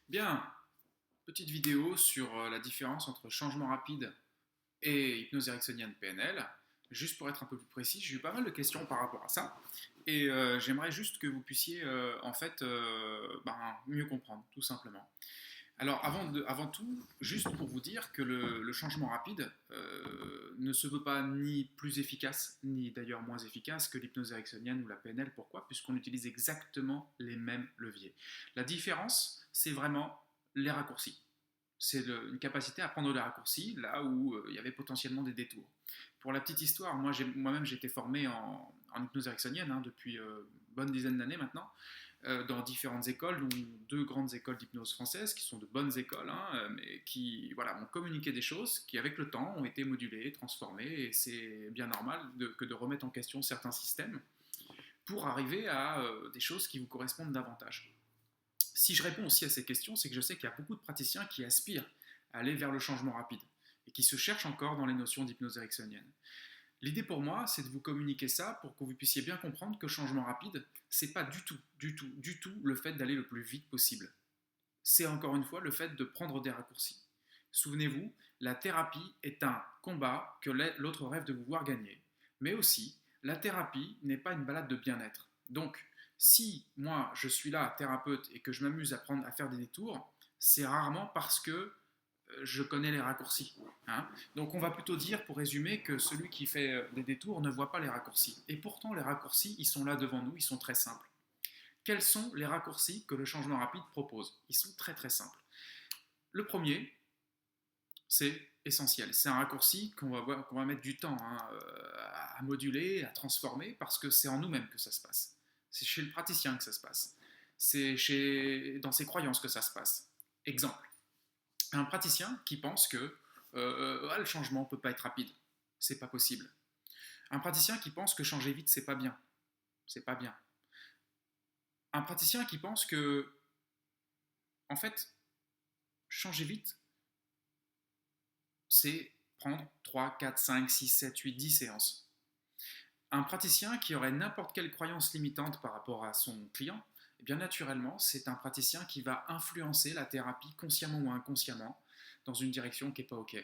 Bien, petite vidéo sur la différence entre changement rapide et hypnose ericksonienne PNL. Juste pour être un peu plus précis, j'ai eu pas mal de questions par rapport à ça. Et j'aimerais juste que vous puissiez mieux comprendre, tout simplement. Alors avant tout, juste pour vous dire que le changement rapide ne se veut pas ni plus efficace, ni d'ailleurs moins efficace que l'hypnose ericksonienne ou la PNL. Pourquoi? Puisqu'on utilise exactement les mêmes leviers. La différence, c'est vraiment les raccourcis. C'est une capacité à prendre des raccourcis là où il y avait potentiellement des détours. Pour la petite histoire, moi-même j'ai été formé en hypnose ericksonienne depuis une bonne dizaine d'années maintenant, dans différentes écoles, dont deux grandes écoles d'hypnose françaises, qui sont de bonnes écoles, mais qui ont communiqué des choses qui, avec le temps, ont été modulées, transformées, et c'est bien normal que de remettre en question certains systèmes pour arriver à des choses qui vous correspondent davantage. Si je réponds aussi à ces questions, c'est que je sais qu'il y a beaucoup de praticiens qui aspirent à aller vers le changement rapide et qui se cherchent encore dans les notions d'hypnose ericksonienne. L'idée pour moi, c'est de vous communiquer ça pour que vous puissiez bien comprendre que le changement rapide, c'est pas du tout le fait d'aller le plus vite possible. C'est encore une fois le fait de prendre des raccourcis. Souvenez-vous, la thérapie est un combat que l'autre rêve de vous voir gagner. Mais aussi, la thérapie n'est pas une balade de bien-être. Donc, si moi je suis là, thérapeute, et que je m'amuse à faire des détours, c'est rarement parce que je connais les raccourcis. Donc on va plutôt dire, pour résumer, que celui qui fait des détours ne voit pas les raccourcis. Et pourtant, les raccourcis, ils sont là devant nous, ils sont très simples. Quels sont les raccourcis que le changement rapide propose? Ils sont très très simples. Le premier, c'est essentiel. C'est un raccourci qu'on va mettre du temps à moduler, à transformer, parce que c'est en nous-mêmes que ça se passe. C'est chez le praticien que ça se passe. Dans ses croyances que ça se passe. Exemple, un praticien qui pense que le changement ne peut pas être rapide. C'est pas possible. Un praticien qui pense que changer vite, c'est pas bien. C'est pas bien. Un praticien qui pense que, en fait, changer vite, c'est prendre 3, 4, 5, 6, 7, 8, 10 séances. Un praticien qui aurait n'importe quelle croyance limitante par rapport à son client, eh bien naturellement, c'est un praticien qui va influencer la thérapie consciemment ou inconsciemment dans une direction qui n'est pas OK.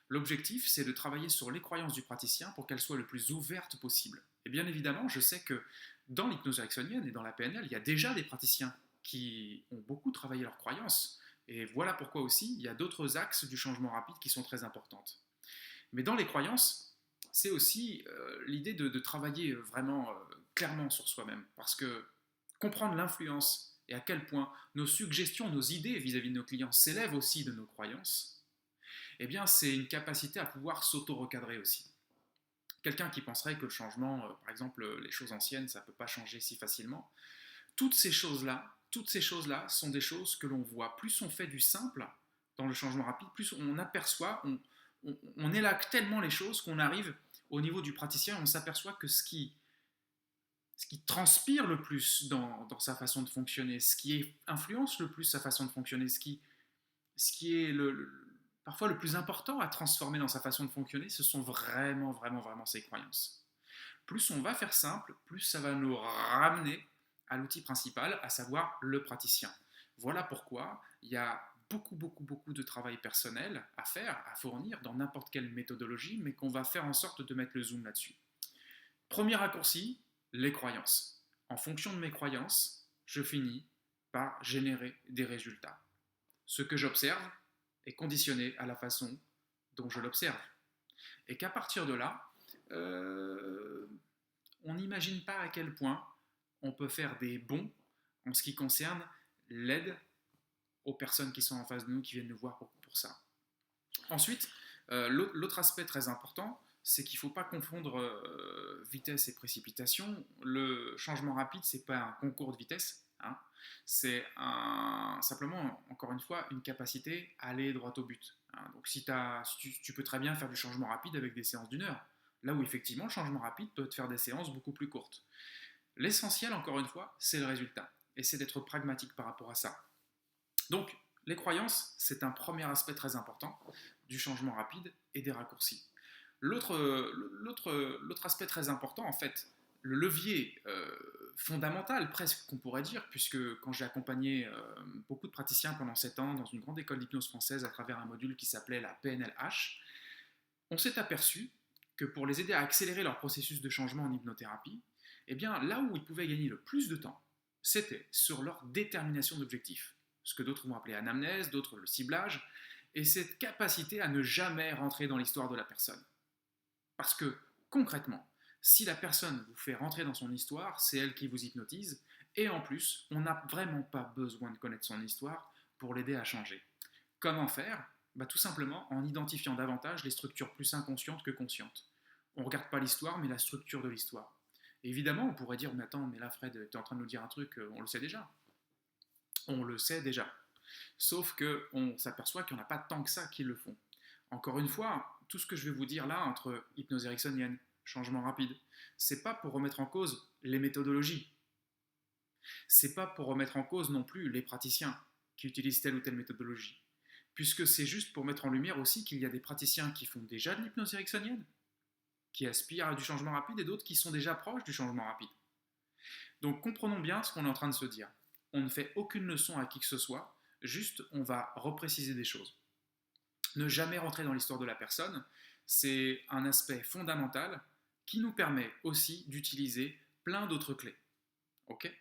L'objectif, c'est de travailler sur les croyances du praticien pour qu'elles soient le plus ouvertes possible. Et bien évidemment, je sais que dans l'hypnose ericksonienne et dans la PNL, il y a déjà des praticiens qui ont beaucoup travaillé leurs croyances. Et voilà pourquoi aussi, il y a d'autres axes du changement rapide qui sont très importantes. Mais dans les croyances, c'est aussi l'idée de travailler vraiment clairement sur soi-même. Parce que comprendre l'influence et à quel point nos suggestions, nos idées vis-à-vis de nos clients s'élèvent aussi de nos croyances, eh bien, c'est une capacité à pouvoir s'auto-recadrer aussi. Quelqu'un qui penserait que le changement, par exemple, les choses anciennes, ça ne peut pas changer si facilement, toutes ces choses-là sont des choses que l'on voit. Plus on fait du simple dans le changement rapide, plus on aperçoit, on élague tellement les choses qu'on arrive au niveau du praticien, on s'aperçoit que ce qui transpire le plus dans sa façon de fonctionner, ce qui influence le plus sa façon de fonctionner, ce qui est parfois le plus important à transformer dans sa façon de fonctionner, ce sont vraiment ses croyances. Plus on va faire simple, plus ça va nous ramener à l'outil principal, à savoir le praticien. Voilà pourquoi il y a beaucoup de travail personnel à faire, à fournir dans n'importe quelle méthodologie, mais qu'on va faire en sorte de mettre le zoom là-dessus. Premier raccourci, les croyances. En fonction de mes croyances, je finis par générer des résultats. Ce que j'observe est conditionné à la façon dont je l'observe. Et qu'à partir de là, on n'imagine pas à quel point on peut faire des bons en ce qui concerne l'aide aux personnes qui sont en face de nous, qui viennent nous voir pour ça. Ensuite, l'autre aspect très important, c'est qu'il ne faut pas confondre vitesse et précipitation. Le changement rapide, ce n'est pas un concours de vitesse, c'est simplement, encore une fois, une capacité à aller droit au but. Donc si tu peux très bien faire du changement rapide avec des séances d'une heure, là où effectivement le changement rapide peut te faire des séances beaucoup plus courtes. L'essentiel, encore une fois, c'est le résultat, et c'est d'être pragmatique par rapport à ça. Donc, les croyances, c'est un premier aspect très important du changement rapide et des raccourcis. L'autre aspect très important, en fait, le levier fondamental, presque qu'on pourrait dire, puisque quand j'ai accompagné beaucoup de praticiens pendant 7 ans dans une grande école d'hypnose française à travers un module qui s'appelait la PNLH, on s'est aperçu que pour les aider à accélérer leur processus de changement en hypnothérapie, eh bien, là où ils pouvaient gagner le plus de temps, c'était sur leur détermination d'objectifs, ce que d'autres vont appeler anamnèse, d'autres le ciblage, et cette capacité à ne jamais rentrer dans l'histoire de la personne. Parce que, concrètement, si la personne vous fait rentrer dans son histoire, c'est elle qui vous hypnotise, et en plus, on n'a vraiment pas besoin de connaître son histoire pour l'aider à changer. Comment faire? Tout simplement en identifiant davantage les structures plus inconscientes que conscientes. On ne regarde pas l'histoire, mais la structure de l'histoire. Et évidemment, on pourrait dire, mais attends, mais là Fred, tu es en train de nous dire un truc, on le sait déjà. On le sait déjà. Sauf qu'on s'aperçoit qu'il n'y en a pas tant que ça qui le font. Encore une fois, tout ce que je vais vous dire là, entre hypnose ericksonienne, changement rapide, c'est pas pour remettre en cause les méthodologies. C'est pas pour remettre en cause non plus les praticiens qui utilisent telle ou telle méthodologie. Puisque c'est juste pour mettre en lumière aussi qu'il y a des praticiens qui font déjà de l'hypnose ericksonienne, qui aspirent à du changement rapide, et d'autres qui sont déjà proches du changement rapide. Donc comprenons bien ce qu'on est en train de se dire. On ne fait aucune leçon à qui que ce soit, juste on va repréciser des choses. Ne jamais rentrer dans l'histoire de la personne, c'est un aspect fondamental qui nous permet aussi d'utiliser plein d'autres clés. Okay.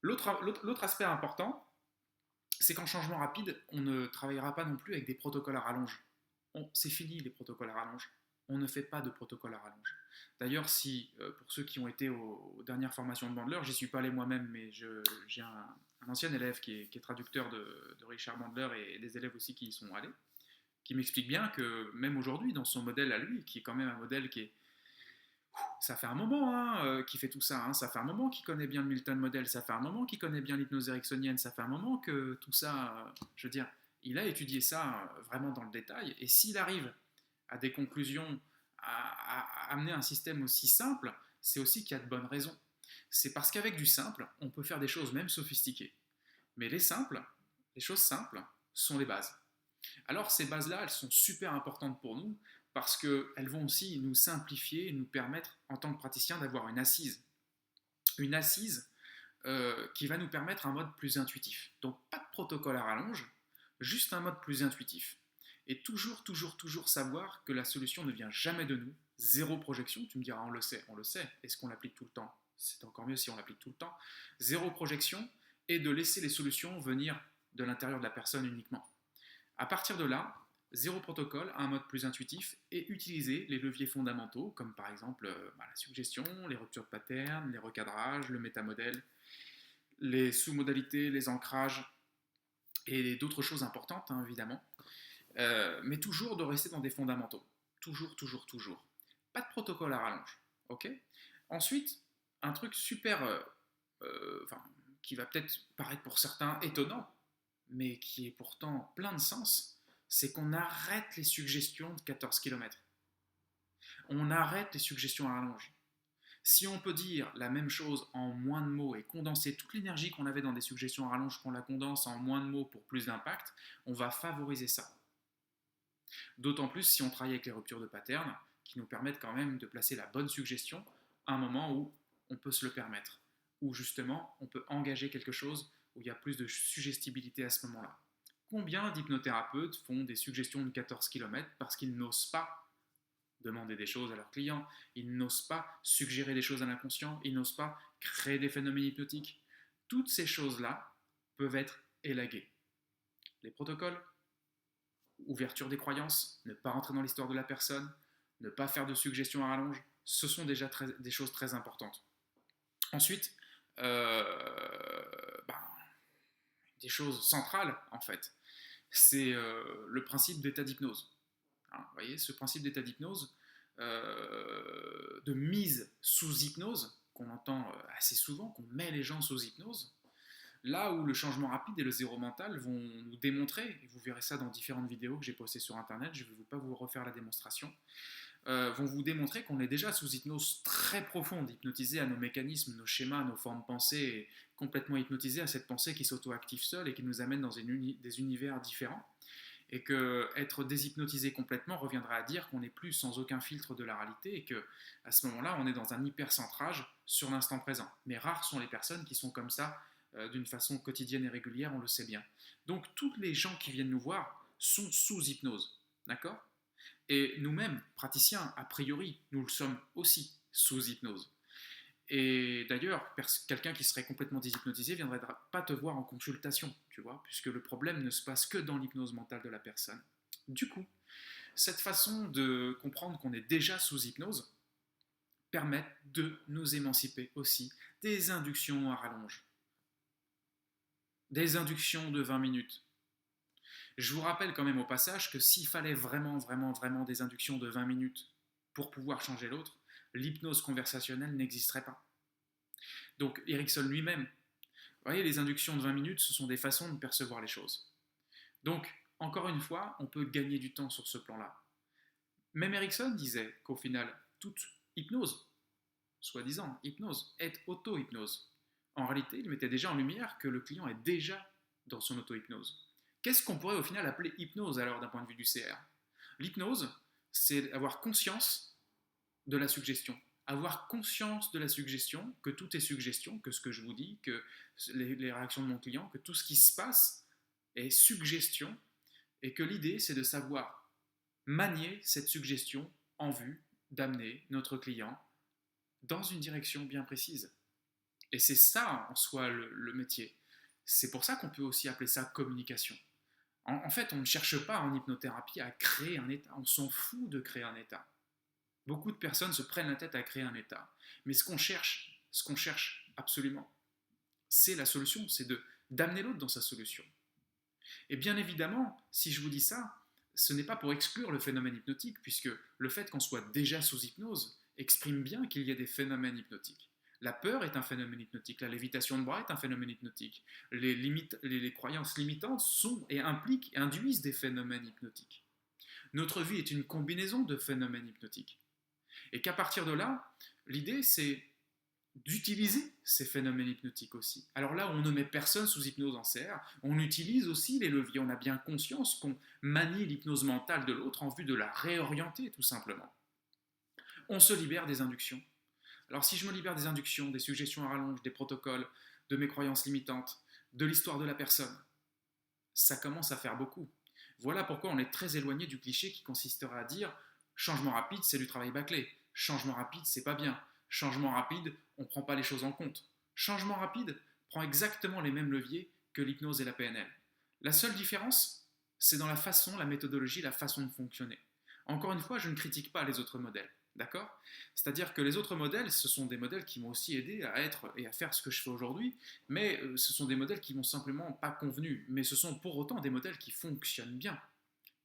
L'autre aspect important, c'est qu'en changement rapide, on ne travaillera pas non plus avec des protocoles à rallonge. C'est fini les protocoles à rallonge. On ne fait pas de protocole à rallonge. D'ailleurs, si, pour ceux qui ont été aux dernières formations de Bandler, j'y suis pas allé moi-même, mais j'ai un ancien élève qui est traducteur de Richard Bandler et des élèves aussi qui y sont allés, qui m'explique bien que même aujourd'hui, dans son modèle à lui, qui est quand même un modèle qui est... Ça fait un moment qu'il fait tout ça, hein. Ça fait un moment qu'il connaît bien le Milton Model, ça fait un moment qu'il connaît bien l'hypnose ericksonienne, ça fait un moment que tout ça, je veux dire, il a étudié ça vraiment dans le détail, et s'il arrive à des conclusions, à amener un système aussi simple, c'est aussi qu'il y a de bonnes raisons. C'est parce qu'avec du simple, on peut faire des choses même sophistiquées. Mais les choses simples, sont les bases. Alors ces bases-là, elles sont super importantes pour nous parce qu'elles vont aussi nous simplifier et nous permettre, en tant que praticien, d'avoir une assise. Une assise qui va nous permettre un mode plus intuitif. Donc pas de protocole à rallonge, juste un mode plus intuitif. Et toujours savoir que la solution ne vient jamais de nous. Zéro projection, tu me diras, on le sait. Est-ce qu'on l'applique tout le temps? C'est encore mieux si on l'applique tout le temps. Zéro projection, et de laisser les solutions venir de l'intérieur de la personne uniquement. À partir de là, zéro protocole, un mode plus intuitif, et utiliser les leviers fondamentaux, comme par exemple la suggestion, les ruptures de pattern, les recadrages, le métamodèle, les sous-modalités, les ancrages, et d'autres choses importantes, hein, évidemment. Mais toujours de rester dans des fondamentaux. Toujours. Pas de protocole à rallonge. Ok. Ensuite, un truc super... qui va peut-être paraître pour certains étonnant, mais qui est pourtant plein de sens, c'est qu'on arrête les suggestions de 14 km. On arrête les suggestions à rallonge. Si on peut dire la même chose en moins de mots et condenser toute l'énergie qu'on avait dans des suggestions à rallonge, qu'on la condense en moins de mots pour plus d'impact, on va favoriser ça. D'autant plus si on travaille avec les ruptures de pattern, qui nous permettent quand même de placer la bonne suggestion à un moment où on peut se le permettre, où justement on peut engager quelque chose où il y a plus de suggestibilité à ce moment-là. Combien d'hypnothérapeutes font des suggestions de 14 km parce qu'ils n'osent pas demander des choses à leurs clients, ils n'osent pas suggérer des choses à l'inconscient, ils n'osent pas créer des phénomènes hypnotiques. Toutes ces choses-là peuvent être élaguées. Les protocoles, ouverture des croyances, ne pas rentrer dans l'histoire de la personne, ne pas faire de suggestions à rallonge, ce sont déjà des choses très importantes. Ensuite, des choses centrales, en fait, c'est le principe d'état d'hypnose. Hein, vous voyez, ce principe d'état d'hypnose, de mise sous hypnose, qu'on entend assez souvent, qu'on met les gens sous hypnose, là où le changement rapide et le zéro mental vont nous démontrer, et vous verrez ça dans différentes vidéos que j'ai postées sur internet, je ne vais pas vous refaire la démonstration, vont vous démontrer qu'on est déjà sous hypnose très profonde, hypnotisé à nos mécanismes, nos schémas, nos formes pensées, complètement hypnotisé à cette pensée qui s'auto-active seule et qui nous amène dans des univers différents. Et que être déshypnotisé complètement reviendrait à dire qu'on n'est plus sans aucun filtre de la réalité et que à ce moment-là, on est dans un hypercentrage sur l'instant présent. Mais rares sont les personnes qui sont comme ça d'une façon quotidienne et régulière, on le sait bien. Donc tous les gens qui viennent nous voir sont sous hypnose, d'accord? Et nous-mêmes, praticiens, a priori, nous le sommes aussi sous hypnose. Et d'ailleurs, quelqu'un qui serait complètement déshypnotisé ne viendrait pas te voir en consultation, tu vois, puisque le problème ne se passe que dans l'hypnose mentale de la personne. Du coup, cette façon de comprendre qu'on est déjà sous hypnose permet de nous émanciper aussi des inductions à rallonge, des inductions de 20 minutes. Je vous rappelle quand même au passage que s'il fallait vraiment des inductions de 20 minutes pour pouvoir changer l'autre, l'hypnose conversationnelle n'existerait pas. Donc Erickson lui-même, vous voyez, les inductions de 20 minutes, ce sont des façons de percevoir les choses. Donc, encore une fois, on peut gagner du temps sur ce plan-là. Même Erickson disait qu'au final, toute hypnose, soi-disant hypnose, est auto-hypnose. En réalité, il mettait déjà en lumière que le client est déjà dans son auto-hypnose. Qu'est-ce qu'on pourrait au final appeler hypnose alors d'un point de vue du CR? L'hypnose, c'est avoir conscience de la suggestion. Avoir conscience de la suggestion, que tout est suggestion, que ce que je vous dis, que les réactions de mon client, que tout ce qui se passe est suggestion, et que l'idée, c'est de savoir manier cette suggestion en vue d'amener notre client dans une direction bien précise. Et c'est ça en soi le métier. C'est pour ça qu'on peut aussi appeler ça communication. En fait, on ne cherche pas en hypnothérapie à créer un état, on s'en fout de créer un état. Beaucoup de personnes se prennent la tête à créer un état. Mais ce qu'on cherche absolument, c'est la solution, c'est d'amener l'autre dans sa solution. Et bien évidemment, si je vous dis ça, ce n'est pas pour exclure le phénomène hypnotique, puisque le fait qu'on soit déjà sous hypnose exprime bien qu'il y a des phénomènes hypnotiques. La peur est un phénomène hypnotique, la lévitation de bras est un phénomène hypnotique, les croyances limitantes sont et impliquent et induisent des phénomènes hypnotiques. Notre vie est une combinaison de phénomènes hypnotiques. Et qu'à partir de là, l'idée c'est d'utiliser ces phénomènes hypnotiques aussi. Alors là, on ne met personne sous hypnose en CR, on utilise aussi les leviers, on a bien conscience qu'on manie l'hypnose mentale de l'autre en vue de la réorienter tout simplement. On se libère des inductions. Alors si je me libère des inductions, des suggestions à rallonge, des protocoles, de mes croyances limitantes, de l'histoire de la personne, ça commence à faire beaucoup. Voilà pourquoi on est très éloigné du cliché qui consisterait à dire changement rapide, c'est du travail bâclé. Changement rapide, c'est pas bien. Changement rapide, on ne prend pas les choses en compte. Changement rapide prend exactement les mêmes leviers que l'hypnose et la PNL. La seule différence, c'est dans la façon, la méthodologie, la façon de fonctionner. Encore une fois, je ne critique pas les autres modèles. D'accord? C'est-à-dire que les autres modèles, ce sont des modèles qui m'ont aussi aidé à être et à faire ce que je fais aujourd'hui, mais ce sont des modèles qui m'ont simplement pas convenu. Mais ce sont pour autant des modèles qui fonctionnent bien.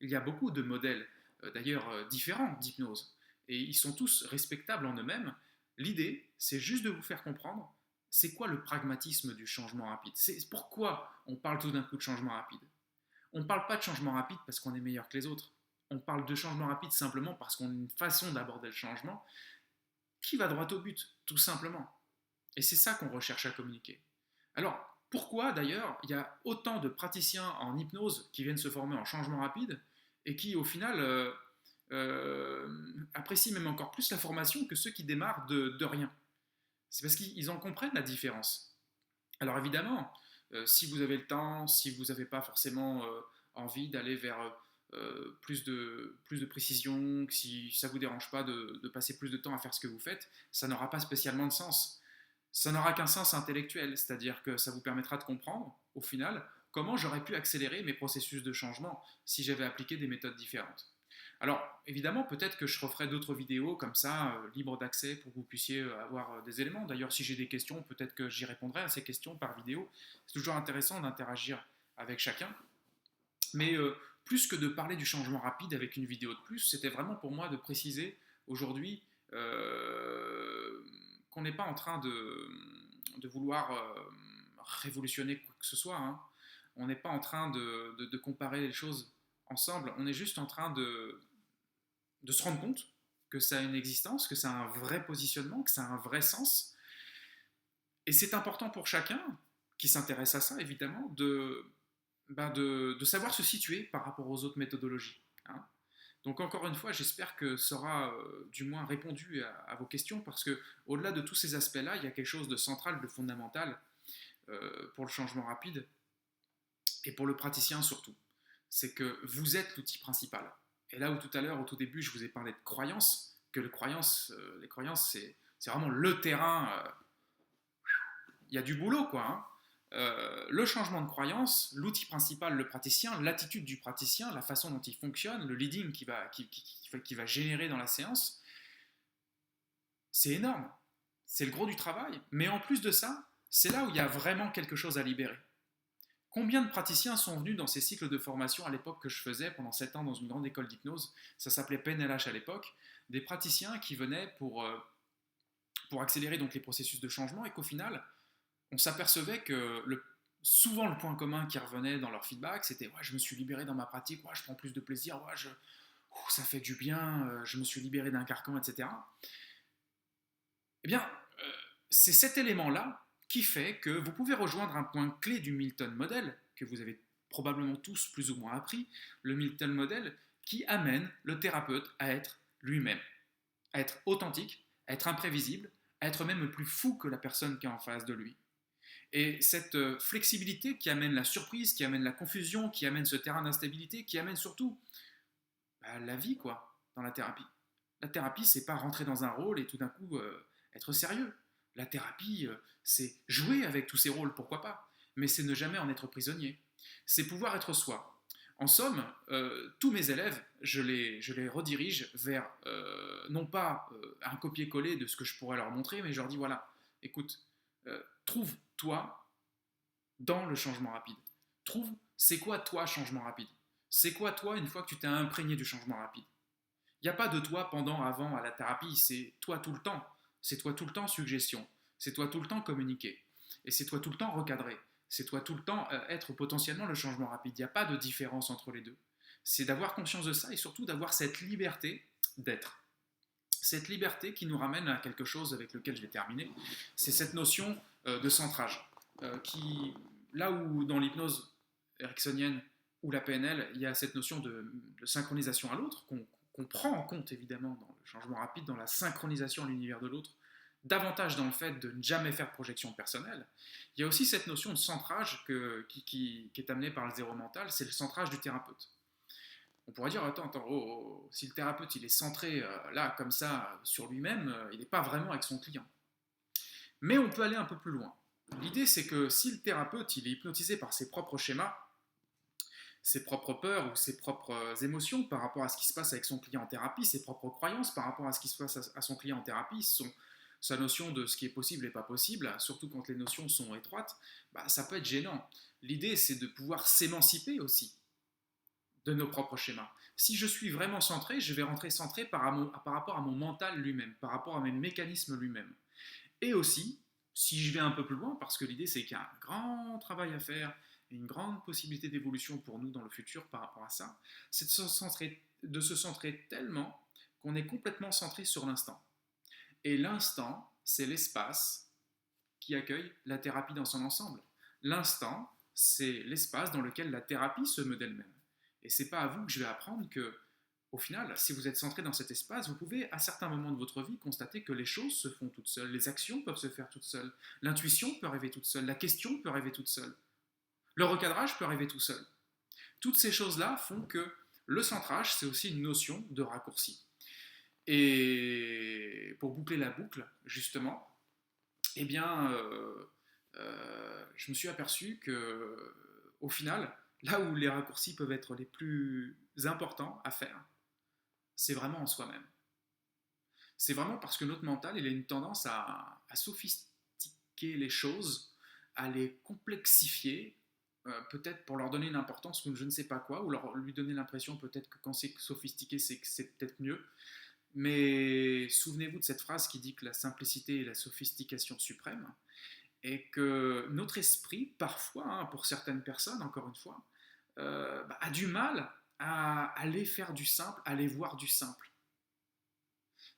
Il y a beaucoup de modèles, d'ailleurs différents d'hypnose, et ils sont tous respectables en eux-mêmes. L'idée, c'est juste de vous faire comprendre c'est quoi le pragmatisme du changement rapide. C'est pourquoi on parle tout d'un coup de changement rapide. On ne parle pas de changement rapide parce qu'on est meilleur que les autres. On parle de changement rapide simplement parce qu'on a une façon d'aborder le changement qui va droit au but, tout simplement. Et c'est ça qu'on recherche à communiquer. Alors, pourquoi d'ailleurs il y a autant de praticiens en hypnose qui viennent se former en changement rapide et qui au final apprécient même encore plus la formation que ceux qui démarrent de rien? C'est parce qu'ils en comprennent la différence. Alors évidemment, si vous avez le temps, si vous n'avez pas forcément envie d'aller vers plus de précision, si ça ne vous dérange pas de passer plus de temps à faire ce que vous faites, ça n'aura pas spécialement de sens. Ça n'aura qu'un sens intellectuel, c'est-à-dire que ça vous permettra de comprendre, au final, comment j'aurais pu accélérer mes processus de changement si j'avais appliqué des méthodes différentes. Alors, évidemment, peut-être que je referai d'autres vidéos comme ça, libres d'accès, pour que vous puissiez avoir des éléments. D'ailleurs, si j'ai des questions, peut-être que j'y répondrai à ces questions par vidéo. C'est toujours intéressant d'interagir avec chacun. Mais plus que de parler du changement rapide avec une vidéo de plus, c'était vraiment pour moi de préciser aujourd'hui qu'on n'est pas en train de vouloir révolutionner quoi que ce soit. Hein. On n'est pas en train de comparer les choses ensemble. On est juste en train de se rendre compte que ça a une existence, que ça a un vrai positionnement, que ça a un vrai sens. Et c'est important pour chacun qui s'intéresse à ça, évidemment, de savoir se situer par rapport aux autres méthodologies, hein. Donc encore une fois, j'espère que ça aura du moins répondu à vos questions, parce que au-delà de tous ces aspects-là, il y a quelque chose de central, de fondamental pour le changement rapide, et pour le praticien surtout. C'est que vous êtes l'outil principal. Et là où tout à l'heure, au tout début, je vous ai parlé de croyances, que les croyances, c'est vraiment le terrain. Il y a du boulot, quoi, hein. Le changement de croyance, l'outil principal, le praticien, l'attitude du praticien, la façon dont il fonctionne, le leading qui va générer dans la séance, c'est énorme. C'est le gros du travail. Mais en plus de ça, c'est là où il y a vraiment quelque chose à libérer. Combien de praticiens sont venus dans ces cycles de formation à l'époque que je faisais pendant 7 ans dans une grande école d'hypnose, ça s'appelait PNLH à l'époque, des praticiens qui venaient pour accélérer donc les processus de changement, et qu'au final, on s'apercevait que souvent le point commun qui revenait dans leur feedback, c'était ouais, je me suis libéré dans ma pratique, ouais, je prends plus de plaisir, ouais, ça fait du bien, je me suis libéré d'un carcan, etc. Eh bien, c'est cet élément-là qui fait que vous pouvez rejoindre un point clé du Milton Model, que vous avez probablement tous plus ou moins appris, le Milton Model, qui amène le thérapeute à être lui-même, à être authentique, à être imprévisible, à être même plus fou que la personne qui est en face de lui. Et cette flexibilité qui amène la surprise, qui amène la confusion, qui amène ce terrain d'instabilité, qui amène surtout la vie, quoi, dans la thérapie. La thérapie, c'est pas rentrer dans un rôle et tout d'un coup être sérieux. La thérapie, c'est jouer avec tous ces rôles, pourquoi pas, mais c'est ne jamais en être prisonnier. C'est pouvoir être soi. En somme, tous mes élèves, je les redirige vers, non pas un copier-coller de ce que je pourrais leur montrer, mais je leur dis, voilà, écoute, trouve-toi dans le changement rapide. Trouve, c'est quoi toi, changement rapide? C'est quoi toi, une fois que tu t'es imprégné du changement rapide? Il n'y a pas de toi pendant, avant, à la thérapie, c'est toi tout le temps. C'est toi tout le temps suggestion. C'est toi tout le temps communiquer. Et c'est toi tout le temps recadrer. C'est toi tout le temps être potentiellement le changement rapide. Il n'y a pas de différence entre les deux. C'est d'avoir conscience de ça et surtout d'avoir cette liberté d'être. Cette liberté qui nous ramène à quelque chose avec lequel je vais terminer, c'est cette notion de centrage. Qui, là où dans l'hypnose ericksonienne ou la PNL, il y a cette notion de synchronisation à l'autre, qu'on prend en compte évidemment dans le changement rapide, dans la synchronisation à l'univers de l'autre, davantage dans le fait de ne jamais faire de projection personnelle. Il y a aussi cette notion de centrage qui est amenée par le zéro mental, c'est le centrage du thérapeute. On pourrait dire, attends, si le thérapeute il est centré là, comme ça, sur lui-même, il n'est pas vraiment avec son client. Mais on peut aller un peu plus loin. L'idée, c'est que si le thérapeute il est hypnotisé par ses propres schémas, ses propres peurs ou ses propres émotions par rapport à ce qui se passe avec son client en thérapie, ses propres croyances par rapport à ce qui se passe à son client en thérapie, sa notion de ce qui est possible et pas possible, surtout quand les notions sont étroites, ça peut être gênant. L'idée, c'est de pouvoir s'émanciper aussi de nos propres schémas. Si je suis vraiment centré, je vais rentrer centré par rapport à mon mental lui-même, par rapport à mes mécanismes lui-même. Et aussi, si je vais un peu plus loin, parce que l'idée c'est qu'il y a un grand travail à faire et une grande possibilité d'évolution pour nous dans le futur par rapport à ça, c'est de se centrer tellement qu'on est complètement centré sur l'instant. Et l'instant, c'est l'espace qui accueille la thérapie dans son ensemble. L'instant, c'est l'espace dans lequel la thérapie se meut d'elle-même. Et c'est pas à vous que je vais apprendre que, au final, si vous êtes centré dans cet espace, vous pouvez, à certains moments de votre vie, constater que les choses se font toutes seules, les actions peuvent se faire toutes seules, l'intuition peut arriver toute seule, la question peut arriver toute seule, le recadrage peut arriver tout seul. Toutes ces choses-là font que le centrage, c'est aussi une notion de raccourci. Et pour boucler la boucle, justement, eh bien, je me suis aperçu que, au final, là où les raccourcis peuvent être les plus importants à faire, c'est vraiment en soi-même. C'est vraiment parce que notre mental, il a une tendance à sophistiquer les choses, à les complexifier, peut-être pour leur donner une importance ou je ne sais pas quoi, ou lui donner l'impression peut-être que quand c'est sophistiqué, c'est que c'est peut-être mieux. Mais souvenez-vous de cette phrase qui dit que la simplicité est la sophistication suprême, et que notre esprit, parfois, hein, pour certaines personnes, encore une fois, a du mal à aller faire du simple, à aller voir du simple.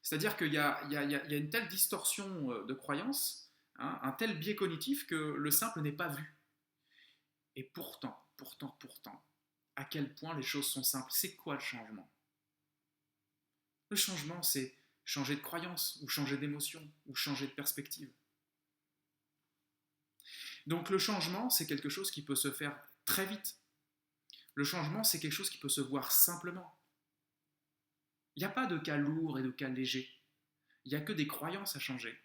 C'est-à-dire qu'il y a une telle distorsion de croyance, hein, un tel biais cognitif que le simple n'est pas vu. Et pourtant, à quel point les choses sont simples. C'est quoi le changement? Le changement, c'est changer de croyance, ou changer d'émotion, ou changer de perspective. Donc le changement, c'est quelque chose qui peut se faire très vite. Le changement, c'est quelque chose qui peut se voir simplement. Il n'y a pas de cas lourd et de cas léger. Il n'y a que des croyances à changer.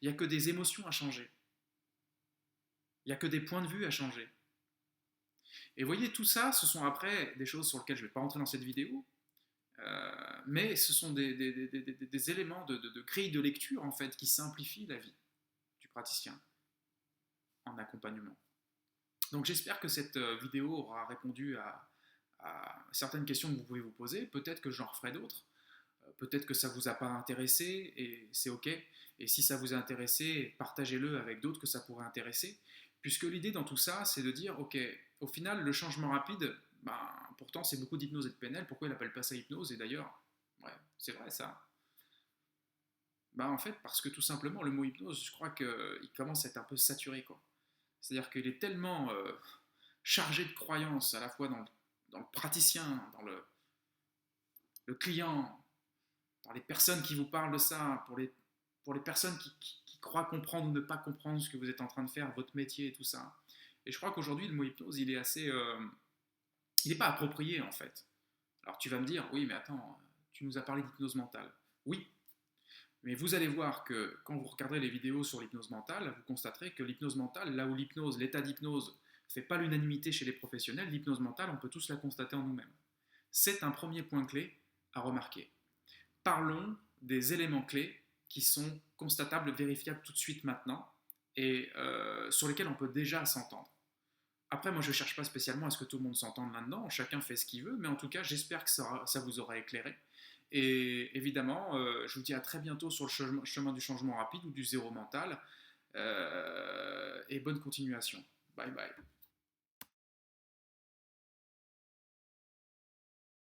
Il n'y a que des émotions à changer. Il n'y a que des points de vue à changer. Et vous voyez, tout ça, ce sont après des choses sur lesquelles je ne vais pas rentrer dans cette vidéo, mais ce sont des éléments de grille de lecture, en fait, qui simplifient la vie du praticien en accompagnement. Donc j'espère que cette vidéo aura répondu à certaines questions que vous pouvez vous poser. Peut-être que j'en referai d'autres. Peut-être que ça ne vous a pas intéressé et c'est ok. Et si ça vous a intéressé, partagez-le avec d'autres que ça pourrait intéresser. Puisque l'idée dans tout ça, c'est de dire, ok, au final, le changement rapide, ben, pourtant c'est beaucoup d'hypnose et de PNL, pourquoi il n'appelle pas ça hypnose? Et d'ailleurs, ouais, c'est vrai ça. Ben, en fait, parce que tout simplement, le mot hypnose, je crois qu'il commence à être un peu saturé, quoi. C'est-à-dire qu'il est tellement chargé de croyances, à la fois dans le praticien, dans le client, dans les personnes qui vous parlent de ça, pour les personnes qui croient comprendre ou ne pas comprendre ce que vous êtes en train de faire, votre métier et tout ça. Et je crois qu'aujourd'hui, le mot hypnose, il est assez... il n'est pas approprié, en fait. Alors tu vas me dire, oui, mais attends, tu nous as parlé d'hypnose mentale. Oui, mais vous allez voir que quand vous regarderez les vidéos sur l'hypnose mentale, vous constaterez que l'hypnose mentale, là où l'hypnose, l'état d'hypnose ne fait pas l'unanimité chez les professionnels, l'hypnose mentale, on peut tous la constater en nous-mêmes. C'est un premier point clé à remarquer. Parlons des éléments clés qui sont constatables, vérifiables tout de suite maintenant, et sur lesquels on peut déjà s'entendre. Après, moi, je ne cherche pas spécialement à ce que tout le monde s'entende là-dedans, chacun fait ce qu'il veut, mais en tout cas, j'espère que ça vous aura éclairé. Et évidemment, je vous dis à très bientôt sur le chemin du changement rapide ou du zéro mental, et bonne continuation. Bye bye.